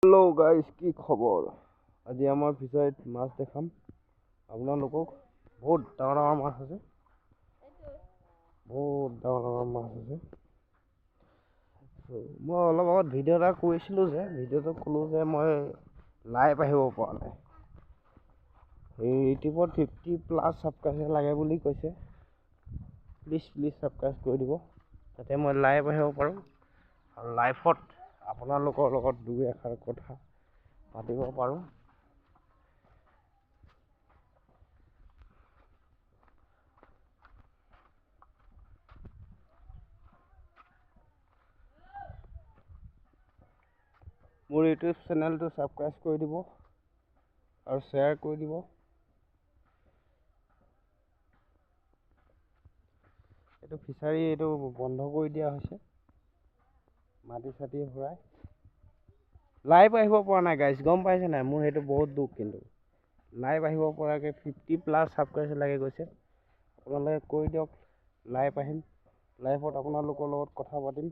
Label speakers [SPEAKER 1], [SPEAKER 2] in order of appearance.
[SPEAKER 1] hello guys की खबर आज आमार फिसारित माछ देखाम आपनालोকক बहुत डाঙर डाঙर माछ আছে बहुत डाঙर डाঙर माछ আছে মই অলপ আগত ভিডিও এটা কৰিছিলো যে ভিডিওটো কলো যে মই লাইভ আহিব পৰা নাই এই ইউটিউবত 50+ সাবস্ক্ৰাইবাৰ লাগে বুলি কৈছে প্লিজ সাবস্ক্ৰাইব কৰি দিব যাতে মই লাইভ আহিব পাৰো আৰু লাইভত আপোনালোকৰ লগত দুই এষাৰ কথা পাতিব পাৰো মোৰ ইউটিউব চেনেলটো সাবস্ক্ৰাইব কৰি দিব আৰু শ্বেয়াৰ কৰি দিব এইটো ফিচাৰী এইটো বন্ধ কৰি দিয়া হৈছে মাটি ছাতি ভৰাই লাইভ আহিব পৰা নাই গাইস গম পাইছে নাই মোৰ হেতু বহুত দুখ কিন্তু লাইভ আহিব পৰাকে 50+ সাবস্ক্ৰাইবাৰ লাগে গৈছে আপোনালোকে কৈ দিয়ক লাইভ আহিম লাইভত আপোনালোকৰ লগত কথা পাতিম